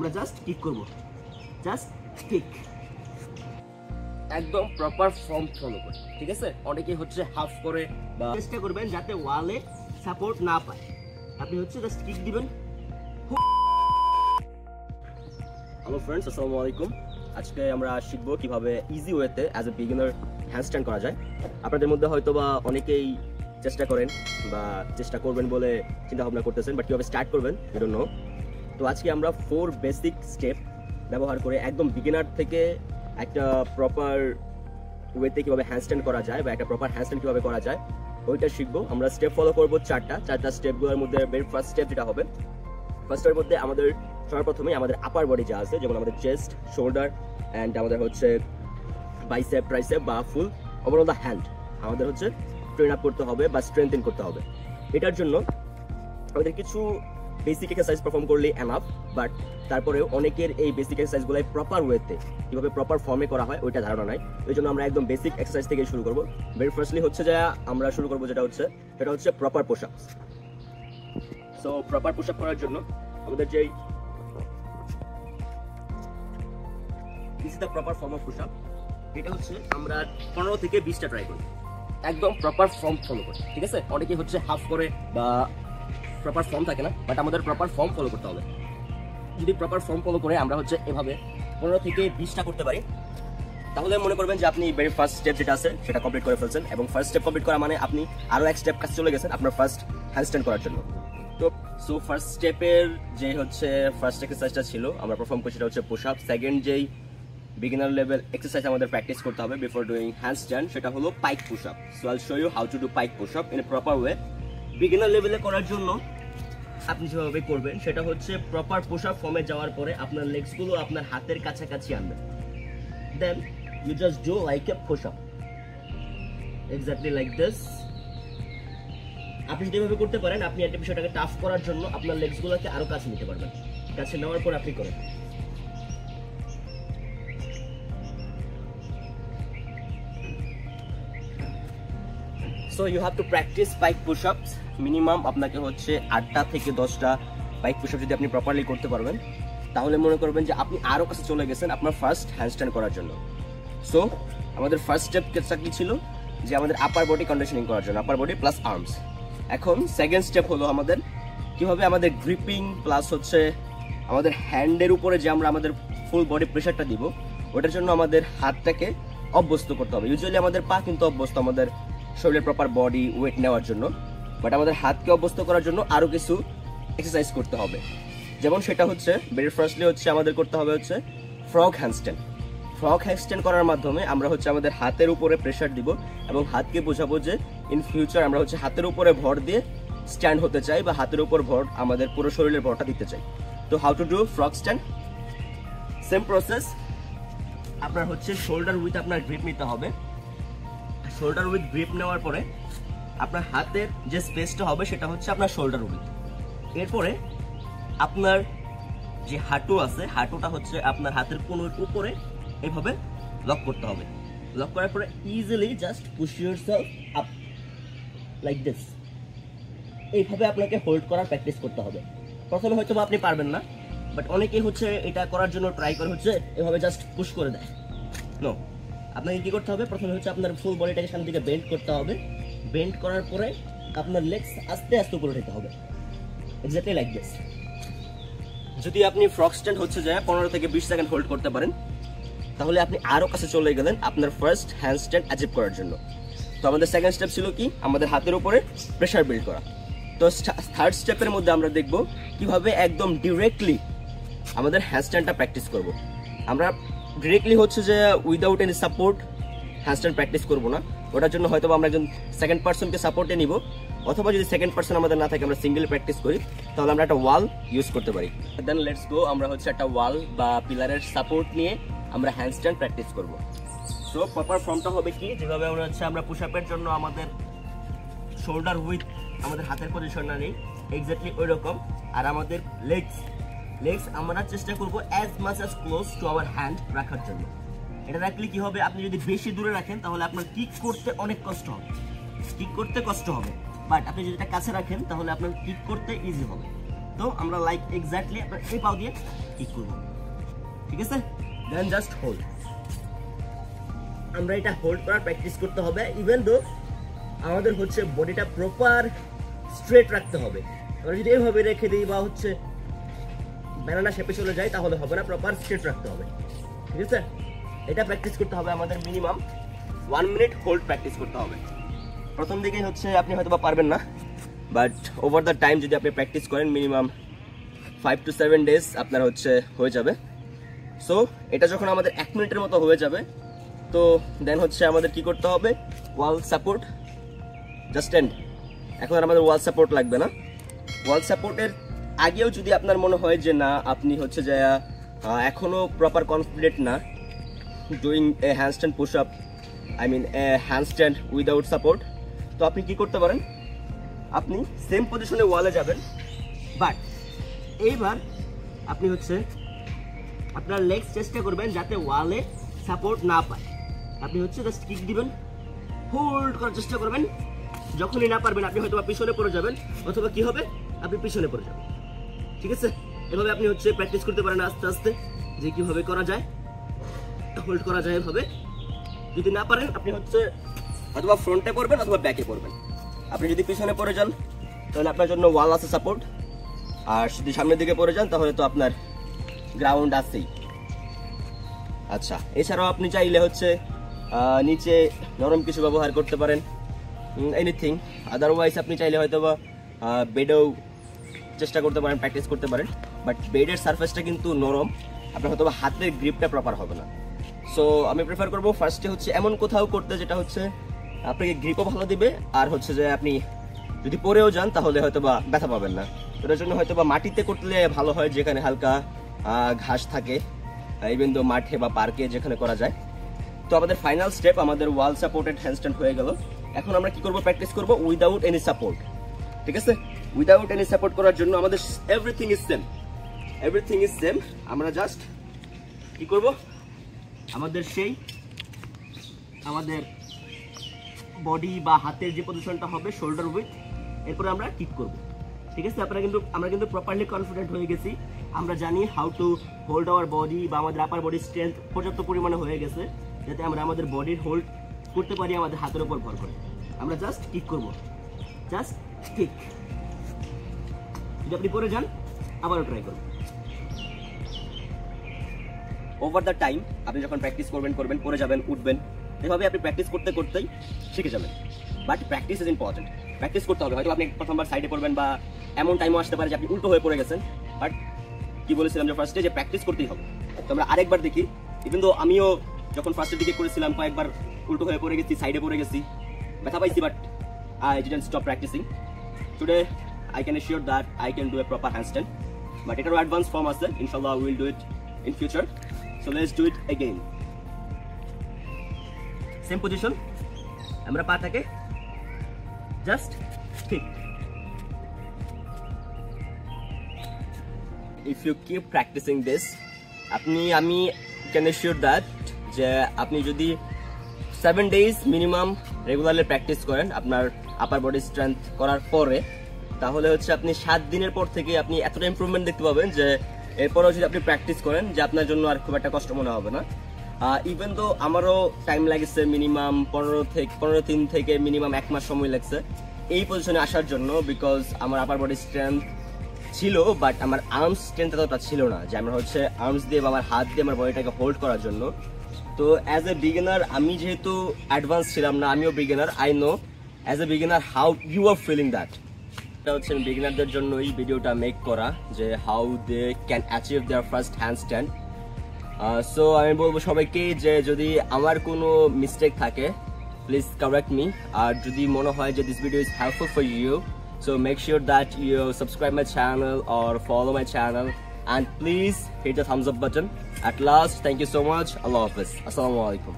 আমরা just kick করব, just kick, একদম প্রপার ফর্ম ফলো করে, ঠিক আছে? অনেকেই হচ্ছে হাফ করে বা চেষ্টা করবেন যাতে ওয়ালে সাপোর্ট না পায়। আপনি হচ্ছে জাস্ট কিক দিবেন। হ্যালো ফ্রেন্ডস, আসসালামু আলাইকুম। আজকে আমরা শিখবো কিভাবে ইজি ওয়েতে অ্যাজ এ বিগিনার হ্যান্ডস্ট্যান্ড করা যায়। আপনাদের মধ্যে হয়তো বা অনেকেই চেষ্টা করেন বা চেষ্টা করবেন বলে চিন্তা ভাবনা করতেছেন, বাট কীভাবে স্টার্ট করবেন ইউ ডোন্ট নো। তো আজকে আমরা 4 বেসিক স্টেপ ব্যবহার করে একদম বিগিনার থেকে একটা প্রপার ওয়েতে কীভাবে হ্যান্ডস্ট্যান্ড করা যায় বা একটা প্রপার হ্যান্ডস্ট্যান্ড কীভাবে করা যায় ওইটা শিখবো। আমরা স্টেপ ফলো করবো চারটা স্টেপগুলোর মধ্যে ভেরি ফার্স্ট স্টেপ যেটা হবে, ফার্স্টের মধ্যে আমাদের সর্বপ্রথমেই আমাদের আপার বডি যা আছে, যেমন আমাদের চেস্ট, শোল্ডার অ্যান্ড আমাদের হচ্ছে বাইসেপ, ট্রাইসেপ বা ফুল ওভারঅল দ্য হ্যান্ড আমাদের হচ্ছে ট্রেন আপ করতে হবে বা স্ট্রেংথেন করতে হবে। এটার জন্য আমাদের কিছু বেসিক এক্সারসাইজ পারফর্ম করলে এনাফ, বাট তারপরেও অনেকের এই বেসিক এক্সারসাইজগুলাই প্রপার ওয়েতে কীভাবে প্রপার ফর্মে করা হয় ওইটা ধারণা নাই। ওই জন্য আমরা একদম বেসিক এক্সারসাইজ থেকে শুরু করবো। ভেরি ফার্স্টলি হচ্ছে যে আমরা শুরু করবো সেটা হচ্ছে proper push up. So proper push up করার জন্য আমাদের যেই this is the proper form of push up, এটা হচ্ছে আমরা 15 থেকে 20টা ট্রাই করি, একদম প্রপার ফর্ম ফলো করি, ঠিক আছে? অনেকেই হচ্ছে হাফ করে বা প্রপার ফর্ম থাকে না, বাট আমাদের প্রপার ফর্ম ফলো করতে হবে। যদি প্রপার ফর্ম ফলো করে আমরা হচ্ছে এভাবে 15 থেকে 20টা করতে পারি, তাহলে মনে করবেন যে আপনি ভেরি ফার্স্ট স্টেপ যেটা আছে সেটা কমপ্লিট করে ফেলছেন, এবং ফার্স্ট স্টেপ কমপ্লিট করা মানে আপনি আরও এক স্টেপ কাছে চলে গেছেন আপনার ফার্স্ট হ্যান্ডস্ট্যান্ড করার জন্য। তো সো ফার্স্ট স্টেপের যে হচ্ছে ফার্স্ট এক্সারসাইজটা ছিল আমরা পারফর্ম করছি, সেটা হচ্ছে পুশ আপ। সেকেন্ড যেই বিগিনার লেভেল এক্সারসাইজ আমাদের প্র্যাকটিস করতে হবে বিফোর ডুইং হ্যান্ডস্ট্যান্ড, সেটা হলো pike push up. So I'll show you how to do pike push up in a proper way. Beginner লেভেলে করার জন্য আপনি যেভাবে করবেন সেটা হচ্ছে প্রপার পুশ আপ ফর্মে যাওয়ার পরে আপনার লেগসগুলো আপনার হাতের কাছাকাছি আনবেন, then you just do like a push up, exactly like this. আপনি যদি এভাবে করতে পারেন, আপনি একটা বিষয়টাকে টাফ করার জন্য আপনার লেগসগুলোকে আরো কাছে নিতে পারবেন। কাছে নেওয়ার পর আপনি করেন। So you have to practice pike push ups. Minimum আপনাকে হচ্ছে 8টা থেকে 10টা বাইক পুশ আপ যদি আপনি প্রপারলি করতে পারবেন, তাহলে মনে করবেন যে আপনি আরও কাছে চলে গেছেন আপনার ফার্স্ট হ্যান্ডস্ট্যান্ড করার জন্য। সো আমাদের ফার্স্ট স্টেপ কি ছিল, যে আমাদের আপার বডি কন্ডিশনিং করার জন্য, আপার বডি প্লাস আর্মস। এখন সেকেন্ড স্টেপ হলো আমাদের কীভাবে আমাদের গ্রিপিং প্লাস হচ্ছে আমাদের হ্যান্ডের উপরে যে আমরা আমাদের ফুল বডি প্রেশারটা দিব, ওটার জন্য আমাদের হাতটাকে অভ্যস্ত করতে হবে। ইউজুয়ালি আমাদের পা কিন্তু অভ্যস্ত আমাদের শরীরের প্রপার বডি ওয়েট নেওয়ার জন্য, বাট আমাদের হাতকে অভ্যস্ত করার জন্য আরও কিছু এক্সারসাইজ করতে হবে। যেমন সেটা হচ্ছে ভেরি ফার্স্টলি হচ্ছে আমাদের করতে হবে হচ্ছে ফ্রগ হ্যান্ডস্ট্যান্ড। ফ্রগ হ্যান্ডস্ট্যান্ড করার মাধ্যমে আমরা হচ্ছে আমাদের হাতের উপরে প্রেশার দিব এবং হাতকে বোঝাবো যে ইন ফিউচার আমরা হচ্ছে হাতের উপরে ভর দিয়ে স্ট্যান্ড হতে চাই বা হাতের উপর ভর আমাদের পুরো শরীরের ভরটা দিতে চাই। তো how to do frog stand, same process. আপনার হচ্ছে শোল্ডার উইথ আপনার গ্রিপ নিতে হবে। শোল্ডার উইথ গ্রিপ নেওয়ার পরে আপনার হাতের যে স্পেসটা হবে সেটা হচ্ছে আপনার শোল্ডার উইথ। এরপরে আপনার যে হাঁটু আছে, হাঁটুটা হচ্ছে আপনার হাতের কোনোর উপরে এইভাবে লক করতে হবে। লক করার পরে easily just push yourself up like this. এইভাবে আপনাকে হোল্ড করার প্র্যাকটিস করতে হবে। প্রথমে হয়তো আপনি পারবেন না, বাট অনেকেই হচ্ছে এটা করার জন্য ট্রাই করে হচ্ছে এভাবে জাস্ট পুশ করে দেয়। নো, আপনাকে কি করতে হবে, প্রথমে হচ্ছে আপনার ফুল বডিটাকে সামনের দিকে বেন্ড করতে হবে। বেন্ড করার পরে আপনার লেগস আস্তে আস্তে উপরে উঠাতে হবে, এক্স্যাক্টলি লাইক দিস। যদি আপনি ফ্রগ স্ট্যান্ড হচ্ছে যে 15 থেকে 20 সেকেন্ড হোল্ড করতে পারেন, তাহলে আপনি আরও কাছে চলে গেলেন আপনার ফার্স্ট হ্যান্ডস্ট্যান্ড অ্যাচিভ করার জন্য। তো আমাদের সেকেন্ড স্টেপ ছিল কি, আমাদের হাতের উপরে প্রেশার বিল্ড করা। তো থার্ড স্টেপের মধ্যে আমরা দেখব কিভাবে একদম ডিরেক্টলি আমাদের হ্যান্ডস্ট্যান্ডটা প্র্যাকটিস করব। আমরা ডিরেক্টলি হচ্ছে যে without any support handstand practice করবো না, ওটার জন্য হয়তো আমরা একজন সেকেন্ড পার্সনকে সাপোর্টে নিব, অথবা যদি সেকেন্ড পার্সন আমাদের না থাকে আমরা সিঙ্গেল প্র্যাকটিস করি, তাহলে আমরা একটা ওয়াল ইউজ করতে পারি। দেন লেটস গো, আমরা হচ্ছে একটা ওয়াল বা পিলারের সাপোর্ট নিয়ে আমরা হ্যান্ডস্ট্যান্ড প্র্যাকটিস করব। সো প্রপার ফর্মটা হবে কি, যেভাবে আমরা হচ্ছে আমরা পুশ আপের জন্য আমাদের শোল্ডার উইথ আমাদের হাতের পজিশনটা নেই, এক্স্যাক্টলি ওই রকম। আর আমাদের লেগস আমরা চেষ্টা করবো as much as close to our hand রাখার জন্য। এটা রাখলে কি হবে, আপনি যদি বেশি দূরে রাখেন তাহলে আপনার কিক করতে অনেক কষ্ট হবে, বাট আপনি যদি এটা কাছে রাখেন তাহলে আপনার কিক করতে ইজি হবে। তো আমরা লাইক এক্স্যাক্টলি আপনার এই পাও দিয়ে কিক করব, ঠিক আছে? দেন জাস্ট হোল্ড। আমরা এটা হোল্ড করার প্র্যাকটিস করতে হবে, ইভেন দো আমাদের হচ্ছে বডিটা প্রপার স্ট্রেট রাখতে হবে। আমরা যদি এইভাবে রেখে দিই বা হচ্ছে ব্যানানা শেপে চলে যায় তাহলে হবে না, প্রপার স্ট্রেট রাখতে হবে, ঠিক আছে? এটা প্র্যাকটিস করতে হবে আমাদের মিনিমাম 1 মিনিট হোল্ড প্র্যাকটিস করতে হবে। প্রথম দিকেই হচ্ছে আপনি হয়তো বা পারবেন না, বাট ওভার দ্য টাইম যদি আপনি প্র্যাকটিস করেন মিনিমাম 5 to 7 days আপনার হচ্ছে হয়ে যাবে। সো এটা যখন আমাদের 1 মিনিটের মতো হয়ে যাবে, তো দেন হচ্ছে আমাদের কি করতে হবে, ওয়াল সাপোর্ট জাস্ট এন্ড। এখন আর আমাদের ওয়াল সাপোর্ট লাগবে না। ওয়াল সাপোর্টের আগেও যদি আপনার মনে হয় যে না আপনি হচ্ছে যে এখনো প্রপার কনফিডেন্ট না doing a handstand push up, I mean a handstand without support, তো আপনি কি করতে পারেন, আপনি সেম পজিশনে ওয়ালে যাবেন, বাট এইবার আপনি হচ্ছে আপনার লেগস চেষ্টা করবেন যাতে ওয়ালে সাপোর্ট না পায়। আপনি হচ্ছে জাস্ট কিক দিবেন, হোল্ড করার চেষ্টা করবেন। যখনই না পারবেন আপনি হয়তো পিছনে পড়ে যাবেন, অথবা কি হবে আপনি পিছনে পড়ে যাবেন, ঠিক আছে? এভাবে আপনি হচ্ছে প্র্যাকটিস করতে পারেন আস্তে আস্তে যে কিভাবে করা যায়, হোল্ড করা যায় এভাবে। যদি না পারেন আপনি হচ্ছে অথবা ফ্রন্টে পড়বেন অথবা ব্যাকে পড়বেন। আপনি যদি পিছনে পড়ে যান তাহলে আপনার জন্য ওয়াল আছে সাপোর্ট, আর যদি সামনের দিকে পড়ে যান তাহলে তো আপনার গ্রাউন্ড আছেই। আচ্ছা, এছাড়াও আপনি চাইলে হচ্ছে নিচে নরম কিছু ব্যবহার করতে পারেন, এনিথিং। আদারওয়াইজ আপনি চাইলে হয়তো বা বেডেও চেষ্টা করতে পারেন, প্র্যাকটিস করতে পারেন, বাট বেডের সারফেসটা কিন্তু নরম, আপনার হয়তো বা হাতের গ্রিপটা প্রপার হবে না। সো আমি প্রেফার করবো ফার্স্টে হচ্ছে এমন কোথাও করতে যেটা হচ্ছে আপনাকে গ্রিপও ভালো দিবে, আর হচ্ছে যে আপনি যদি পরেও যান তাহলে হয়তো বা ব্যথা পাবেন না। এটার জন্য হয়তো বা মাটিতে করলে ভালো হয়, যেখানে হালকা ঘাস থাকে, ইভেন দো মাঠে বা পার্কে যেখানে করা যায়। তো আমাদের ফাইনাল স্টেপ আমাদের ওয়াল সাপোর্টেড হ্যান্ডস্ট্যান্ড হয়ে গেল। এখন আমরা কি করব, প্র্যাকটিস করব উইদাউট এনি সাপোর্ট, ঠিক আছে? উইদাউট এনি সাপোর্ট করার জন্য আমাদের everything is same, everything is same. আমরা জাস্ট কি করব, আমাদের বডি বা হাতের যে পজিশনটা হবে শোল্ডার উইথ, এরপরে আমরা কিক করব, ঠিক আছে? আমরা কিন্তু প্রপারলি কনফিডেন্ট হয়ে গেছি। আমরা জানি how to hold our body, বা আমাদের আপার বডি স্ট্রেংথ পর্যাপ্ত পরিমাণে হয়ে গেছে যাতে আমরা আমাদের বডির হোল্ড করতে পারি আমাদের হাতের উপর ভর করে। আমরা জাস্ট কিক করব, জাস্ট কিক। যদি আপনি পরে যান আবারও ট্রাই করুন। ওভার দ্য টাইম আপনি যখন প্র্যাকটিস করবেন পরে যাবেন, উঠবেন, এভাবে আপনি প্র্যাকটিস করতে করতেই শিখে যাবেন। But practice is important, practice করতে হবে। হয়তো আপনি প্রথমবার সাইডে পড়বেন বা এমন টাইমও আসতে পারে যে আপনি উল্টো হয়ে পড়ে গেছেন, বাট কি বলেছিলাম যে ফার্স্টে যে প্র্যাকটিস করতেই হবে। তো আমরা আরেকবার দেখি, কিন্তু আমিও যখন ফার্স্টের দিকে করেছিলাম কয়েকবার উল্টো হয়ে পড়ে গেছি, সাইডে পড়ে গেছি, ব্যথা পাইছি, but I didn't stop practicing. Today I can assure that I can do a proper handstand, but এটারও অ্যাডভান্স ফর্ম আছে, ইনশাআল্লাহ we will do it in future. So let's do it again. Same position, আমরা পাটাকে just kick. If you keep practicing this, আমি can assure that যে আপনি যদি 7 days minimum regularly practice করেন আপনার আপার বডি স্ট্রেংথ করার পরে, তাহলে হচ্ছে আপনি 7 দিনের পর থেকে আপনি এতটা ইমপ্রুভমেন্ট দেখতে পাবেন যে এরপরেও যদি আপনি প্র্যাকটিস করেন যে আপনার জন্য আর খুব একটা কষ্ট মনে হবে না। ইভেন তো আমারও টাইম লাগছে মিনিমাম 15 দিন থেকে মিনিমাম 1 মাস সময় লাগছে এই পজিশনে আসার জন্য, বিকজ আমার আপার বডি স্ট্রেংথ ছিল বাট আমার আর্মস স্ট্রেংথ এতটা ছিল না যে আমরা হচ্ছে আর্মস দিয়ে বা আমার হাত দিয়ে আমার বডিটাকে হোল্ড করার জন্য। তো অ্যাজ এ বিগিনার, আমি যেহেতু অ্যাডভান্স ছিলাম না, আমিও beginner, I know as a beginner how you are feeling that. এটা হচ্ছে বিগিনারদের জন্য এই ভিডিওটা মেক করা যে how they can achieve their first handstand. So আমি বলবো সবাইকে যে যদি আমার কোনো মিস্টেক থাকে প্লিজ কারেক্ট মি, আর যদি মনে হয় যে this video is helpful for you, so make sure that you subscribe my channel or follow my channel, and please hit the thumbs up button. At last, thank you so much. Allah Hafiz. Assalamu alaikum.